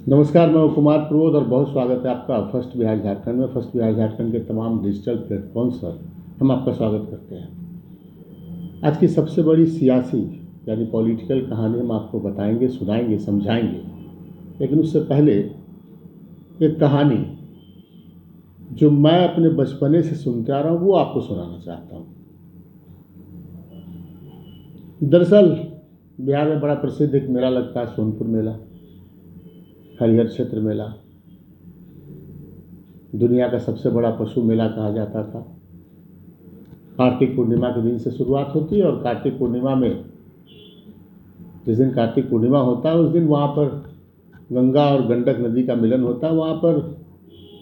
नमस्कार, मैं कुमार प्रबोध और बहुत स्वागत है आपका फर्स्ट बिहार झारखंड में। फर्स्ट बिहार झारखंड के तमाम डिजिटल प्लेटफॉर्म्स पर हम आपका स्वागत करते हैं। आज की सबसे बड़ी सियासी यानी पॉलिटिकल कहानी हम आपको बताएंगे, सुनाएंगे, समझाएंगे, लेकिन उससे पहले एक कहानी जो मैं अपने बचपने से सुनते आ रहा हूँ वो आपको सुनाना चाहता हूँ। दरअसल बिहार में बड़ा प्रसिद्ध एक मेला लगता है, सोनपुर मेला, हरिहर क्षेत्र मेला। दुनिया का सबसे बड़ा पशु मेला कहा जाता था। कार्तिक पूर्णिमा के दिन से शुरुआत होती है और कार्तिक पूर्णिमा में, जिस दिन कार्तिक पूर्णिमा होता है उस दिन वहाँ पर गंगा और गंडक नदी का मिलन होता है। वहाँ पर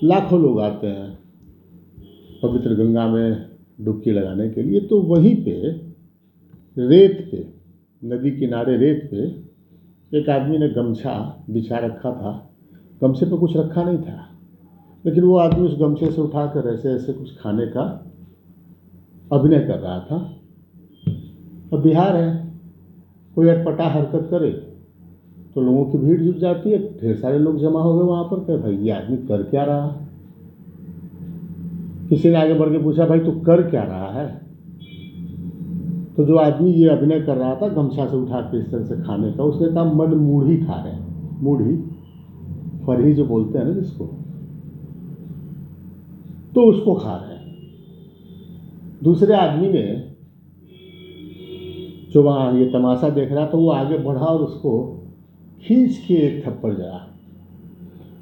लाखों लोग आते हैं पवित्र गंगा में डुबकी लगाने के लिए। तो वहीं पे रेत पे, नदी किनारे रेत पे एक आदमी ने गमछा बिछा रखा था। गमछे पे कुछ रखा नहीं था, लेकिन वो आदमी उस गमछे से उठाकर ऐसे ऐसे कुछ खाने का अभिनय कर रहा था। अब बिहार है, कोई अटपटा हरकत करे तो लोगों की भीड़ जुट जाती है। ढेर सारे लोग जमा हो गए वहाँ पर। कहे भाई ये आदमी कर क्या रहा। किसी ने आगे बढ़ के पूछा भाई तू कर क्या रहा है। तो जो आदमी ये अभिनय कर रहा था गमछा से उठा के इस तरह से खाने का, उसने कहा मन मूढ़ी खा रहे हैं। मूढ़ी, फरही जो बोलते हैं ना जिसको, तो उसको खा रहे हैं। दूसरे आदमी ने जो वहाँ ये तमाशा देख रहा था वो आगे बढ़ा और उसको खींच के एक थप्पड़ जड़ा।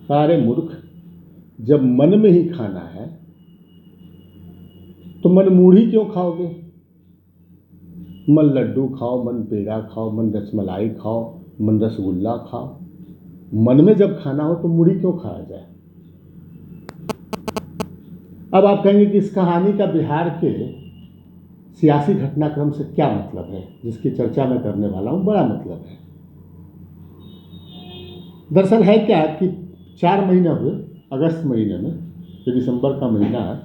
सारे मूर्ख, जब मन में ही खाना है तो मन मूढ़ी क्यों खाओगे। मन लड्डू खाओ, मन पेड़ा खाओ, मन रसमलाई खाओ, मन रसगुल्ला खाओ। मन में जब खाना हो तो मूढ़ी क्यों खाया जाए। अब आप कहेंगे कि इस कहानी का बिहार के सियासी घटनाक्रम से क्या मतलब है, जिसकी चर्चा मैं करने वाला हूं। बड़ा मतलब है। दरअसल है क्या कि 4 महीने हुए, अगस्त महीने में, ये दिसंबर का महीना है,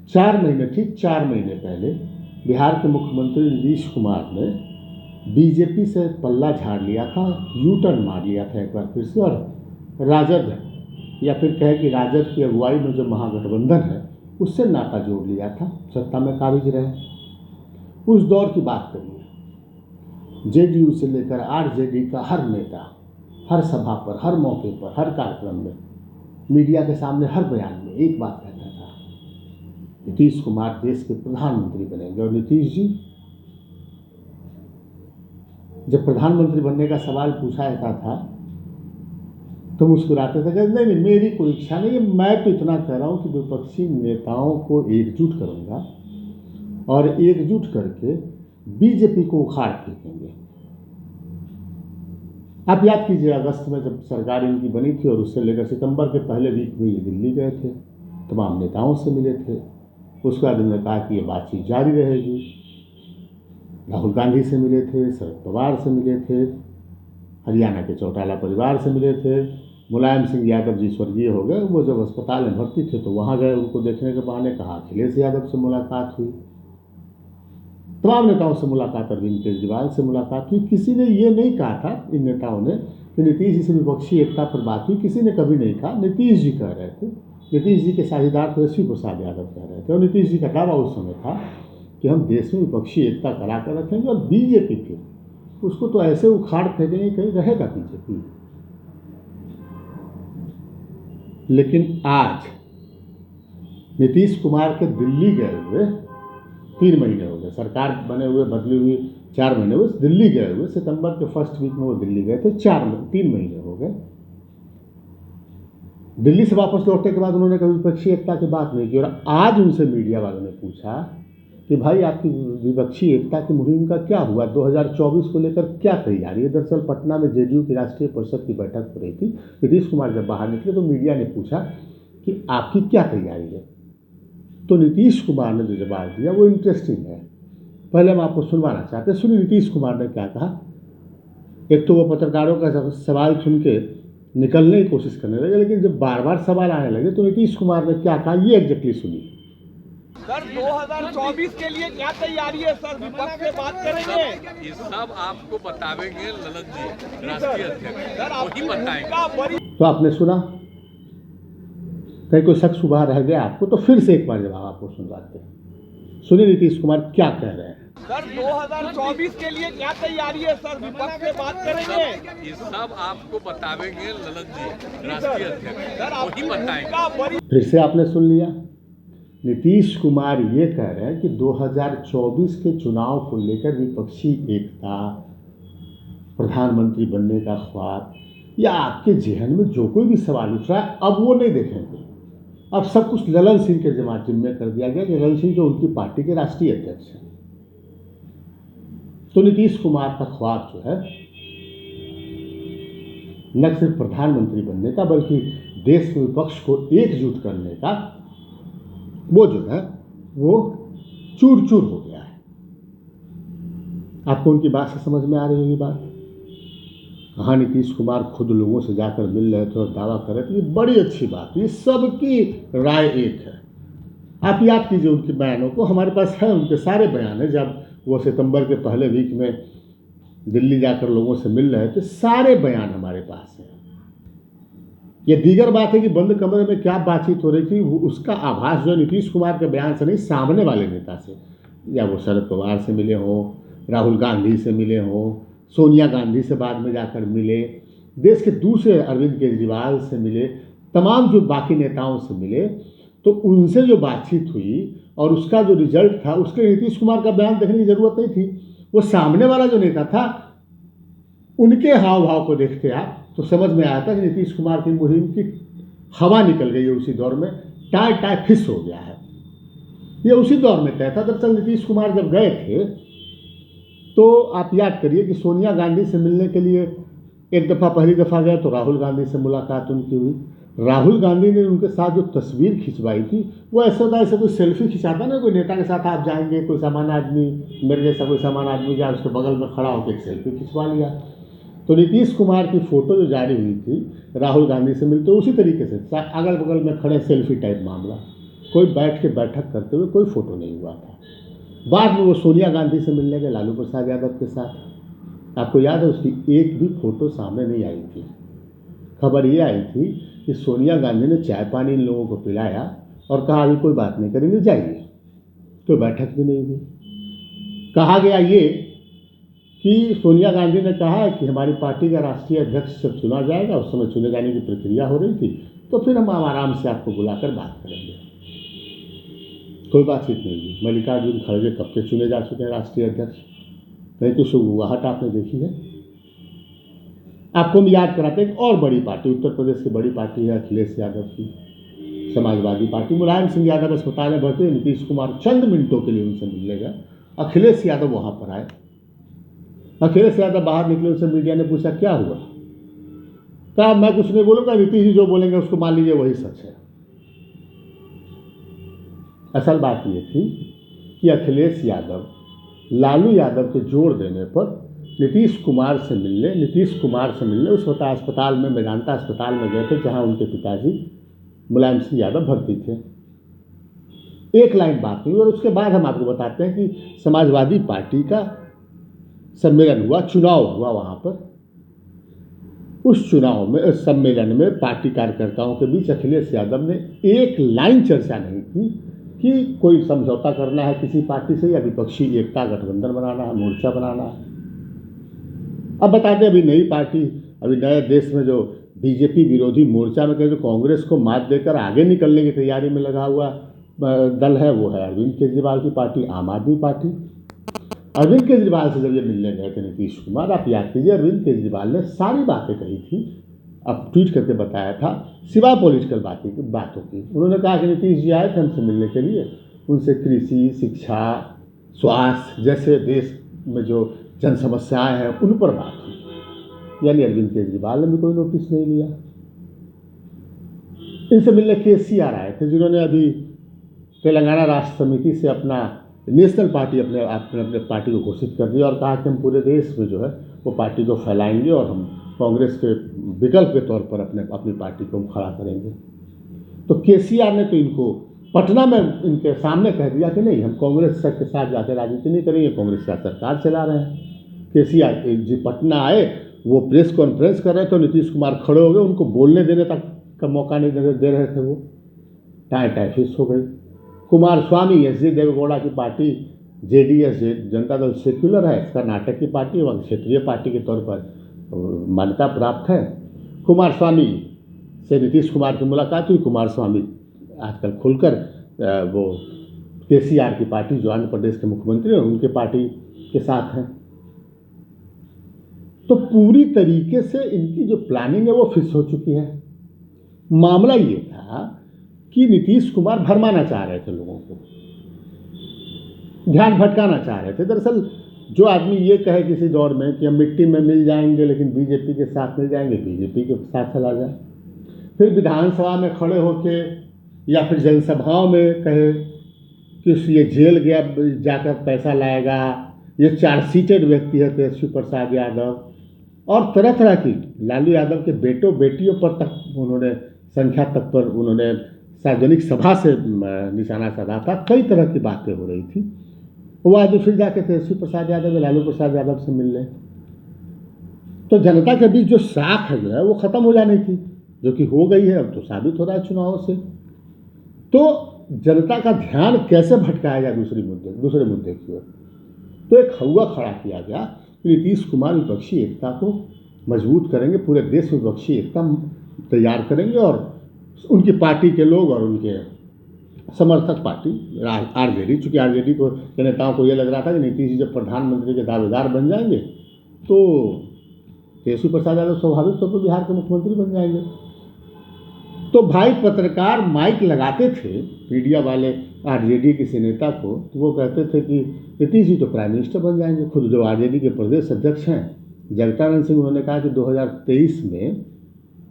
4 महीने, ठीक 4 महीने पहले बिहार के मुख्यमंत्री नीतीश कुमार ने बीजेपी से पल्ला झाड़ लिया था, यू टर्न मार लिया था एक बार फिर से, और राजद, या फिर कहे कि राजद की अगुवाई में जो महागठबंधन है उससे नाता जोड़ लिया था। सत्ता में काबिज रहे। उस दौर की बात करिए। जेडीयू से लेकर आरजेडी का हर नेता हर सभा पर, हर मौके पर, हर कार्यक्रम में, मीडिया के सामने, हर बयान में एक बात कहता था, नीतीश कुमार देश के प्रधानमंत्री बनेंगे। और नीतीश जी जब प्रधानमंत्री बनने का सवाल पूछा जाता था तो मुस्कुराते थे, नहीं नहीं मेरी कोई इच्छा नहीं है, मैं तो इतना कह रहा हूं कि विपक्षी नेताओं को एकजुट करूंगा और एकजुट करके बीजेपी को उखाड़ फेंकेंगे। आप याद कीजिए, अगस्त में जब सरकार इनकी बनी थी और उससे लेकर सितंबर के पहले वीक में ये दिल्ली गए थे, तमाम नेताओं से मिले थे। उसके बाद उन्होंने कहा कि ये बातचीत जारी रहेगी। राहुल गांधी से मिले थे, शरद पवार से मिले थे, हरियाणा के चौटाला परिवार से मिले थे। मुलायम सिंह यादव जी स्वर्गीय हो गए, वो जब अस्पताल में भर्ती थे तो वहाँ गए, उनको देखने के बहाने। कहा अखिलेश यादव से मुलाकात हुई, तमाम नेताओं से मुलाकात, अरविंद केजरीवाल से मुलाकात हुई। किसी ने ये नहीं कहा था, इन नेताओं ने, कि नीतीश जी से विपक्षी एकता पर बात हुई। किसी ने कभी नहीं कहा। नीतीश जी कह रहे थे, नीतीश जी के साझेदार तेजस्वी प्रसाद यादव कह रहे थे, और नीतीश जी का दावा उस समय था कि हम देश में विपक्षी एकता करा कर रखेंगे और बीजेपी फिर उसको तो ऐसे उखाड़ फेंकेंगे कहीं रहेगा बीजेपी। लेकिन आज नीतीश कुमार के दिल्ली गए हुए 3 महीने हो गए, सरकार बने हुए बदली हुई 4 महीने हुए, दिल्ली गए हुए, सितंबर के फर्स्ट वीक में वो दिल्ली गए थे। 3 महीने हो गए। दिल्ली से वापस लौटने के बाद उन्होंने कभी विपक्षी एकता की बात नहीं की। और आज उनसे मीडिया वालों ने पूछा कि भाई आपकी विपक्षी एकता की मुहिम का क्या हुआ, 2024 को लेकर क्या तैयारी है। दरअसल पटना में जेडीयू की राष्ट्रीय परिषद की बैठक हो रही थी। नीतीश कुमार जब बाहर निकले तो मीडिया ने पूछा कि आपकी क्या तैयारी है। तो नीतीश कुमार ने जो जवाब दिया वो इंटरेस्टिंग है, पहले हम आपको सुनवाना चाहते हैं। सुनिए नीतीश कुमार ने क्या कहा। एक तो वो पत्रकारों का सवाल सुन के निकलने की कोशिश करने लगे, लेकिन जब बार बार सवाल आने लगे तो नीतीश कुमार ने क्या कहा ये एग्जैक्टली सुनिए। सर 2024 के लिए क्या तैयारी है सर? विपक्ष से बात करेंगे? ये सब आपको बतावेंगे ललन जी, राष्ट्रीय अध्यक्ष सर वही बताएंगे। आपकी तो आपने सुना, कहीं कोई शक शुबा रह गया आपको तो फिर से एक बार जवाब आपको सुनवाते हैं। सुनिए नीतीश कुमार क्या कह रहे हैं। सर 2024 के लिए क्या तैयारी है सर? विपक्ष से बात करेंगे? ये सब आपको बतावेंगे ललन जी, राष्ट्रीय अध्यक्ष सर वही बताएंगे। फिर से आपने सुन लिया, नीतीश कुमार ये कह रहे हैं कि 2024 के चुनाव को लेकर विपक्षी एकता, प्रधानमंत्री बनने का ख्वाब या आपके जहन में जो कोई भी सवाल उठ रहा है अब वो नहीं देखेंगे। अब सब कुछ ललन सिंह के जिम्मे कर दिया गया कि ललन सिंह जो उनकी पार्टी के राष्ट्रीय अध्यक्ष हैं। तो नीतीश कुमार का ख्वाब जो है न सिर्फ प्रधानमंत्री बनने का बल्कि देश के विपक्ष को एकजुट करने का, वो जो है वो चूर चूर हो गया है। आपको उनकी बात से समझ में आ रही होगी बात। कहाँ नीतीश कुमार खुद लोगों से जाकर मिल रहे थे और दावा कर रहे थे, ये बड़ी अच्छी बात, ये सबकी राय एक है। आप याद कीजिए उनके बयानों को, हमारे पास है उनके सारे बयान हैं। जब वो सितंबर के पहले वीक में दिल्ली जाकर लोगों से मिल रहे थे, सारे बयान हमारे पास हैं। ये दीगर बात है कि बंद कमरे में क्या बातचीत हो रही थी, उसका आभास जो नीतीश कुमार के बयान से नहीं, सामने वाले नेता से, या वो शरद पवार से मिले हों, राहुल गांधी से मिले हों, सोनिया गांधी से बाद में जाकर मिले, देश के दूसरे अरविंद केजरीवाल से मिले, तमाम जो बाकी नेताओं से मिले, तो उनसे जो बातचीत हुई और उसका जो रिजल्ट था, उसके नीतीश कुमार का बयान देखने की ज़रूरत नहीं थी। वो सामने वाला जो नेता था उनके हाव भाव को देखते आप तो समझ में आया था कि नीतीश कुमार की मुहिम की हवा निकल गई है उसी दौर में, टाई टाई फिस हो गया है। ये उसी दौर में तय था। दरअसल नीतीश कुमार जब गए थे तो आप याद करिए कि सोनिया गांधी से मिलने के लिए एक दफ़ा, पहली दफ़ा गए तो राहुल गांधी से मुलाकात उनकी हुई। राहुल गांधी ने उनके साथ जो तस्वीर खिंचवाई थी वो ऐसा था, ऐसे कोई सेल्फी खिंचाता ना, कोई नेता के साथ आप जाएंगे, कोई सामान्य आदमी, मेरे जैसा कोई सामान्य आदमी जाए, उसके बगल में खड़ा होकर एक सेल्फी खिंचवा लिया। तो नीतीश कुमार की फ़ोटो जो जारी हुई थी राहुल गांधी से मिलते उसी तरीके से, अगल बगल में खड़े, सेल्फी टाइप मामला, कोई बैठ के बैठक करते हुए कोई फ़ोटो नहीं हुआ था। बाद में वो सोनिया गांधी से मिलने गए लालू प्रसाद यादव के साथ, आपको याद है उसकी एक भी फ़ोटो सामने नहीं आई थी। खबर ये आई थी कि सोनिया गांधी ने चाय पानी इन लोगों को पिलाया और कहा अभी कोई बात नहीं करेंगे, जाइए। कोई बैठक भी नहीं हुई। कहा गया ये कि सोनिया गांधी ने कहा कि हमारी पार्टी का राष्ट्रीय अध्यक्ष जब चुना जाएगा, उस समय चुने जाने की प्रक्रिया हो रही थी, तो फिर हम आराम से आपको बुलाकर बात करेंगे। कोई बातचीत नहीं हुई। मल्लिकार्जुन खड़गे कब के चुने जा चुके हैं राष्ट्रीय अध्यक्ष, कहीं तो शुरुआत आपने देखी है? आपको हम याद कराते हैं, एक और बड़ी पार्टी, उत्तर प्रदेश की बड़ी पार्टी है अखिलेश यादव की समाजवादी पार्टी। मुलायम सिंह यादव अस्पताल में भर्ती, नीतीश कुमार चंद मिनटों के लिए उनसे मिलने गए, अखिलेश यादव वहाँ पर आए। अखिलेश यादव बाहर निकले, उनसे मीडिया ने पूछा क्या हुआ, कहा मैं कुछ नहीं बोलूँगा, नीतीश जी जो बोलेंगे उसको मान लीजिए वही सच है। असल बात ये थी कि अखिलेश यादव लालू यादव के जोड़ देने पर नीतीश कुमार से मिलने उस वक्त अस्पताल में, मेदांता अस्पताल में गए थे जहां उनके पिताजी मुलायम सिंह यादव भर्ती थे। एक लाइन बात हुई और उसके बाद हम आपको बताते हैं कि समाजवादी पार्टी का सम्मेलन हुआ, चुनाव हुआ वहाँ पर। उस चुनाव में, उस सम्मेलन में पार्टी कार्यकर्ताओं के बीच अखिलेश यादव ने एक लाइन चर्चा नहीं की कि कोई समझौता करना है किसी पार्टी से या विपक्षी एकता गठबंधन बनाना है, मोर्चा बनाना है। अब बताते अभी नई पार्टी, अभी नए देश में जो बीजेपी विरोधी मोर्चा में जो कांग्रेस को मात देकर आगे निकलने की तैयारी में लगा हुआ दल है, वो है अरविंद केजरीवाल की पार्टी, आम आदमी पार्टी। अरविंद केजरीवाल से जब ये मिलने गए थे नीतीश कुमार, आप याद कीजिए अरविंद केजरीवाल ने सारी बातें कही थी, अब ट्वीट करके बताया था, सिवाय पॉलिटिकल बातों की। उन्होंने कहा कि नीतीश जी आए थे हमसे मिलने के लिए, उनसे कृषि, शिक्षा, स्वास्थ्य जैसे देश में जो जन समस्याएं हैं उन पर बात हुई। यानी अरविंद केजरीवाल ने भी कोई नोटिस नहीं लिया। इनसे मिलने केसीआर आए थे, जिन्होंने अभी तेलंगाना राष्ट्र समिति से अपना नेशनल पार्टी अपने पार्टी को घोषित कर दिया और कहा कि हम पूरे देश में जो है वो पार्टी को फैलाएंगे और हम कांग्रेस के विकल्प के तौर पर अपनी पार्टी को खड़ा करेंगे। तो केसीआर ने तो इनको पटना में इनके सामने कह दिया कि नहीं, हम कांग्रेस के साथ जाकर राजनीति नहीं करेंगे, कांग्रेस का सरकार चला रहे हैं। केसीआर जी पटना आए, वो प्रेस कॉन्फ्रेंस कर रहे थे, नीतीश कुमार खड़े हो गए, उनको बोलने देने तक का मौका नहीं दे रहे थे। वो टाई फिस हो गई। कुमार स्वामी एस डी देवेगौड़ा की party JDS Janata Dal secular है, कर्नाटक की पार्टी और क्षेत्रीय पार्टी के तौर पर मान्यता प्राप्त है। कुमार स्वामी से नीतीश कुमार की मुलाकात हुई। कुमार स्वामी आजकल खुलकर वो केसीआर की पार्टी, जो आंध्र प्रदेश के मुख्यमंत्री हैं, उनके पार्टी के साथ हैं। तो पूरी तरीके से इनकी जो प्लानिंग है वो फिक्स हो चुकी है। मामला ये था कि नीतीश कुमार भरमाना चाह रहे थे लोगों को, ध्यान भटकाना चाह रहे थे। दरअसल जो आदमी ये कहे किसी दौर में कि हम मिट्टी में मिल जाएंगे लेकिन बीजेपी के साथ मिल जाएंगे, बीजेपी के साथ चला जाए, फिर विधानसभा में खड़े होके या फिर जनसभाओं में कहे कि ये जेल गया जाकर पैसा लाएगा, ये चार्जशीटेड व्यक्ति है तेजस्वी प्रसाद यादव, और तरह तरह की लालू यादव के बेटों बेटियों पर तक उन्होंने संख्या तक पर उन्होंने सार्वजनिक सभा से निशाना साधा था। कई तरह की बातें हो रही थी। वो आदमी फिर जाके तेजस्वी प्रसाद यादव या लालू प्रसाद यादव से मिल लें, तो जनता के बीच जो साख है जो है वो ख़त्म हो जानी थी, जो कि हो गई है। अब तो साबित हो रहा है चुनावों से। तो जनता का ध्यान कैसे भटकाया जाए दूसरे मुद्दे की ओर, तो एक हौवा खड़ा किया गया कि नीतीश कुमार विपक्षी एकता को मजबूत करेंगे, पूरे देश में विपक्षी एकता तैयार करेंगे, और उनकी पार्टी के लोग और उनके समर्थक पार्टी आरजेडी, चूँकि आरजेडी के नेताओं को ये लग रहा था कि नीतीश जी जब प्रधानमंत्री के दावेदार बन जाएंगे तो तेजस्वी प्रसाद यादव स्वाभाविक तौर पर बिहार के मुख्यमंत्री बन जाएंगे। तो भाई पत्रकार माइक लगाते थे मीडिया वाले आरजेडी किसी नेता को, तो वो कहते थे कि नीतीश जी तो प्राइम मिनिस्टर बन जाएंगे। खुद जो आरजेडी के प्रदेश अध्यक्ष हैं जगदानंद सिंह, उन्होंने कहा कि 2023 में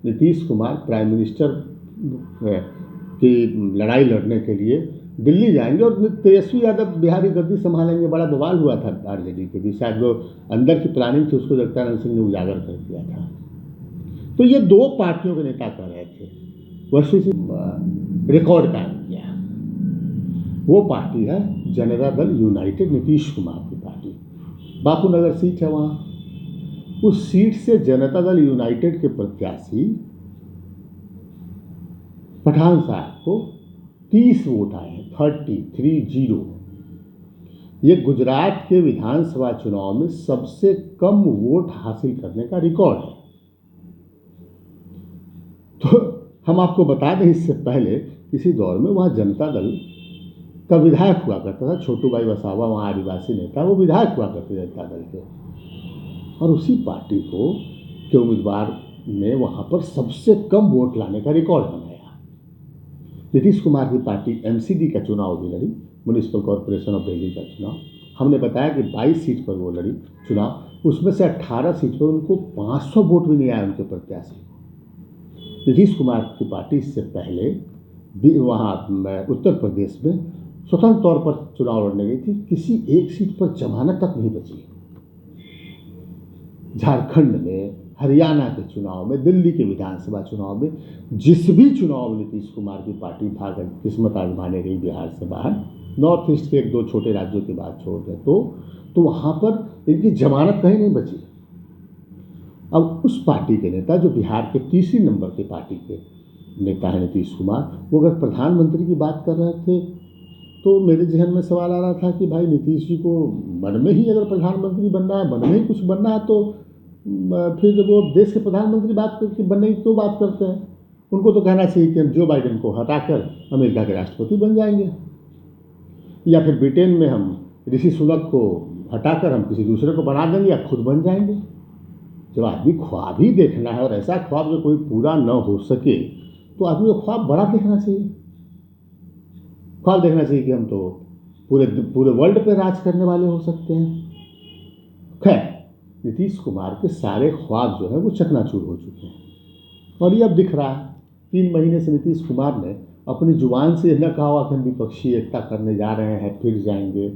नीतीश कुमार प्राइम मिनिस्टर की लड़ाई लड़ने के लिए दिल्ली जाएंगे और तेजस्वी यादव बिहारी गद्दी संभालेंगे। बड़ा बवाल हुआ था आरजेडी के बीच, शायद वो अंदर की प्लानिंग थी, उसको जगदानंद सिंह ने उजागर कर दिया था। तो ये दो पार्टियों के नेता कह रहे थे, वैसे रिकॉर्ड कायम किया। वो पार्टी है जनता दल यूनाइटेड, नीतीश कुमार की पार्टी। बापू नगर सीट है वहाँ, उस सीट से जनता दल यूनाइटेड के प्रत्याशी पठान साहब को 30 वोट आए हैं, 30। ये गुजरात के विधानसभा चुनाव में सबसे कम वोट हासिल करने का रिकॉर्ड है। तो हम आपको बता दें, इससे पहले किसी दौर में वहाँ जनता दल का विधायक हुआ करता था, छोटू भाई वसावा, वहाँ आदिवासी नेता, वो विधायक हुआ करते जनता दल के, और उसी पार्टी के उम्मीदवार ने वहाँ पर सबसे कम वोट लाने का रिकॉर्ड बनाया। नीतीश कुमार की पार्टी एमसीडी का चुनाव भी लड़ी, म्यूनिसिपल कॉरपोरेशन ऑफ दिल्ली का चुनाव। हमने बताया कि 22 सीट पर वो लड़ी चुनाव, उसमें से 18 सीट पर उनको 500 वोट भी नहीं आए उनके प्रत्याशी। नीतीश कुमार की पार्टी इससे पहले भी वहाँ उत्तर प्रदेश में स्वतंत्र तौर पर चुनाव लड़ने गई थी, किसी एक सीट पर जमानत तक नहीं बची। झारखंड में, हरियाणा के चुनाव में, दिल्ली के विधानसभा चुनाव में, जिस भी चुनाव में नीतीश कुमार की पार्टी भाग किस्मत आजमाने गई बिहार से बाहर, नॉर्थ ईस्ट के एक दो छोटे राज्यों की बात छोड़ दें तो वहाँ पर इनकी जमानत कहीं नहीं बची। अब उस पार्टी के नेता, जो बिहार के तीसरी नंबर के पार्टी के नेता है नीतीश कुमार, वो अगर प्रधानमंत्री की बात कर रहे थे तो मेरे जहन में सवाल आ रहा था कि भाई नीतीश जी को मन में ही अगर प्रधानमंत्री बनना है, मन में ही कुछ बनना है, तो फिर जब वो देश के प्रधानमंत्री बनने की क्यों बात करते हैं। उनको तो कहना चाहिए कि हम जो बाइडेन को हटाकर अमेरिका के राष्ट्रपति बन जाएंगे, या फिर ब्रिटेन में हम ऋषि सुनक को हटाकर हम किसी दूसरे को बना देंगे या खुद बन जाएंगे। जब आदमी ख्वाब ही देखना है और ऐसा ख्वाब जो कोई पूरा न हो सके, तो आदमी को ख्वाब बड़ा देखना चाहिए। ख्वाब देखना चाहिए कि हम तो पूरे वर्ल्ड पे राज करने वाले हो सकते हैं। खैर, नीतीश कुमार के सारे ख्वाब जो है वो चकनाचूर हो चुके हैं, और ये अब दिख रहा है। 3 महीने से नीतीश कुमार ने अपनी जुबान से न कहा हुआ कि हम विपक्षी एकता करने जा रहे हैं, फिर जाएंगे,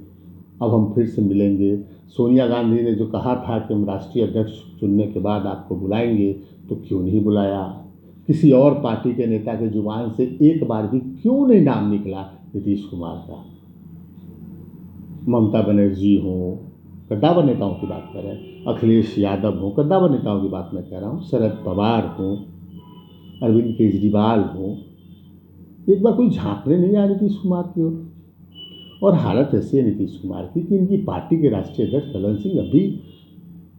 अब हम फिर से मिलेंगे। सोनिया गांधी ने जो कहा था कि हम राष्ट्रीय अध्यक्ष चुनने के बाद आपको बुलाएंगे, तो क्यों नहीं बुलाया। किसी और पार्टी के नेता के जुबान से एक बार भी क्यों नहीं नाम निकला नीतीश कुमार का? ममता बनर्जी हो, कद्दावर नेताओं की बात कर रहे हैं, अखिलेश यादव हो, कद्दावर नेताओं की बात मैं कह रहा हूँ, शरद पवार हो, अरविंद केजरीवाल हो, एक बार कोई झांकने नहीं आया नीतीश कुमार की ओर। और हालत ऐसी है नीतीश कुमार की कि इनकी पार्टी के राष्ट्रीय अध्यक्ष ललन सिंह, अभी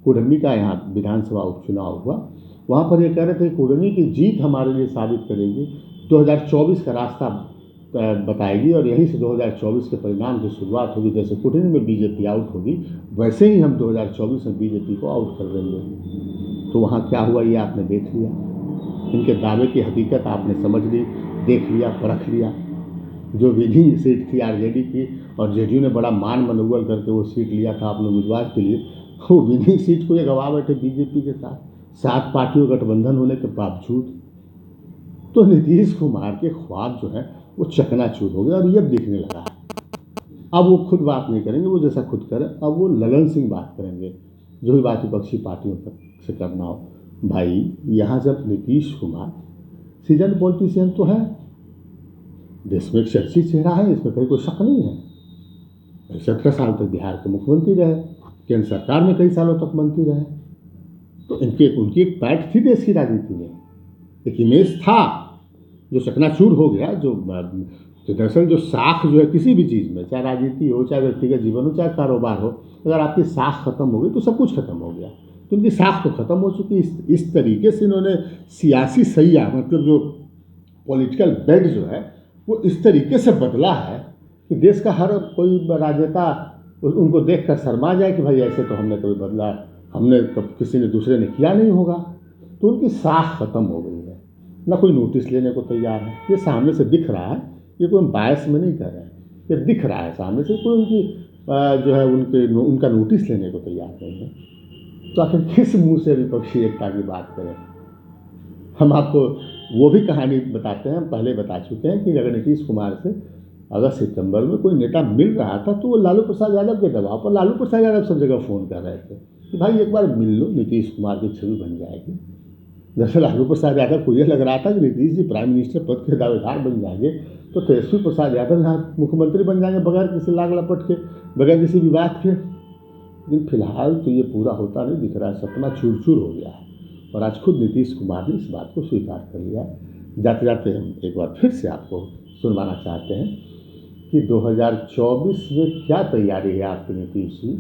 कुढ़नी का यहाँ विधानसभा उपचुनाव हुआ, वहाँ पर ये कह रहे थे कुढ़नी की जीत हमारे लिए साबित करेगी, 2024 का रास्ता बताएगी और यहीं से 2024 के परिणाम की शुरुआत होगी। जैसे कुढ़नी में बीजेपी आउट होगी, वैसे ही हम 2024 में बीजेपी को आउट कर देंगे। तो वहाँ क्या हुआ ये आपने देख लिया, इनके दावे की हकीकत आपने समझ ली, देख लिया, परख लिया। जो विनिंग सीट थी आरजेडी की और जेडीयू ने बड़ा मान मनोबल करके वो सीट लिया था अपने उम्मीदवार के लिए, वो विनिंग सीट को ये गवा बैठे बीजेपी के साथ 7 पार्टियों गठबंधन होने के बावजूद। तो नीतीश कुमार के ख्वाब जो है वो चकनाचूर हो गए और ये दिखने लगा है। अब वो खुद बात नहीं करेंगे, वो जैसा खुद करें, अब वो ललन सिंह बात करेंगे, जो भी बात विपक्षी पार्टियों से करना हो। भाई यहाँ जब नीतीश कुमार सीजन पॉलिटिशियन तो है, देश में एक चर्चित चेहरा है, इसमें कहीं कोई शक नहीं है। 17 साल तक बिहार के मुख्यमंत्री रहे, केंद्र सरकार में कई सालों तक मंत्री रहे, तो उनकी एक पैठ थी देश की राजनीति में, एक इमेज था जो चकनाचूर हो गया। जो दरअसल जो साख जो है किसी भी चीज़ में, चाहे राजनीति हो, चाहे व्यक्तिगत जीवन हो, चाहे कारोबार हो, अगर आपकी साख खत्म हो गई तो सब कुछ खत्म हो गया। तो उनकी साख तो खत्म हो चुकी। इस तरीके से इन्होंने सियासी सैया, मतलब जो पॉलिटिकल बेड जो है वो इस तरीके से बदला है कि देश का हर कोई राजनेता उनको देखकर शर्मा जाए कि भाई ऐसे तो हमने कभी बदला, हमने किसी ने दूसरे ने किया नहीं होगा। तो उनकी साख खत्म हो गई है, ना कोई नोटिस लेने को तैयार है। ये सामने से दिख रहा है, ये कोई बायस में नहीं कर रहे हैं, ये दिख रहा है सामने से। कोई उनकी जो है उनका नोटिस लेने को तैयार नहीं है। तो आखिर किस मुंह से विपक्षी एकता की बात करें? हम आपको वो भी कहानी बताते हैं, हम पहले बता चुके हैं कि अगर नीतीश कुमार से अगस्त सितंबर में कोई नेता मिल रहा था तो वो लालू प्रसाद यादव के दबाव पर लालू प्रसाद यादव सब जगह फ़ोन कर रहे थे कि भाई एक बार मिल लो, नीतीश कुमार की छवि बन जाएगी। दरअसल लालू प्रसाद यादव को ये लग रहा था कि नीतीश जी प्राइम मिनिस्टर पद के दावेदार बन जाएंगे तो तेजस्वी प्रसाद यादव यहाँ मुख्यमंत्री बन जाएंगे बगैर किसी लाग लपट के, बगैर किसी विवाद के। लेकिन फिलहाल तो ये पूरा होता नहीं दिख रहा है, सपना चूर चूर हो गया है। और आज खुद नीतीश कुमार ने इस बात को स्वीकार कर लिया। जाते जाते हम एक बार फिर से आपको सुनवाना चाहते हैं कि 2024 में क्या तैयारी है आपकी नीतीश जी।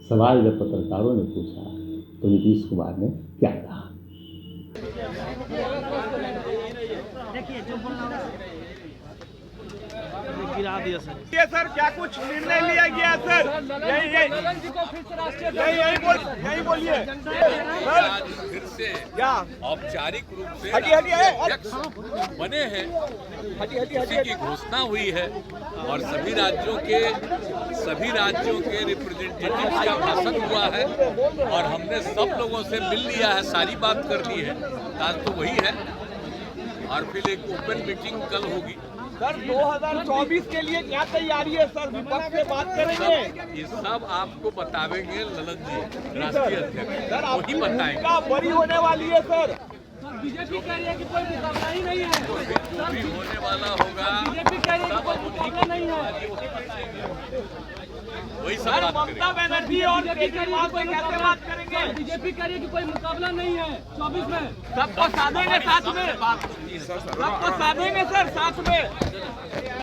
सवाल जब पत्रकारों ने पूछा तो नीतीश कुमार ने क्या कहा? गिरा दिया सर। ये सर क्या कुछ निर्णय लिया गया सर? यही बोलिए आज फिर से क्या औपचारिक रूप से अध्यक्ष बने हैं, इसी की घोषणा हुई है और सभी राज्यों के रिप्रेजेंटेटिव्स का भाषण हुआ है और हमने सब लोगों से मिल लिया है, सारी बात कर ली है। आज तो वही है और फिर एक ओपन मीटिंग कल होगी। सर 2024 के लिए क्या तैयारी है सर? विपक्ष से बात करेंगे, ये सब आपको बतावेंगे ललन जी, राष्ट्रीय अध्यक्ष सर वही बताएंगे। आपकी बड़ी होने वाली है सर। बीजेपी कह रही है कि कोई मुकाबला ही नहीं है, जो भी होने वाला होगा बीजेपी कह रही है कि कोई मुकाबला नहीं है। वही सब सर बात ममता करेंगे। बनर्जी और केजरीवाल से कैसे बात करेंगे? बीजेपी कह रही है कि कोई मुकाबला नहीं है 24 में। सबको साधेंगे साथ में, सबको साधेंगे सर साथ में।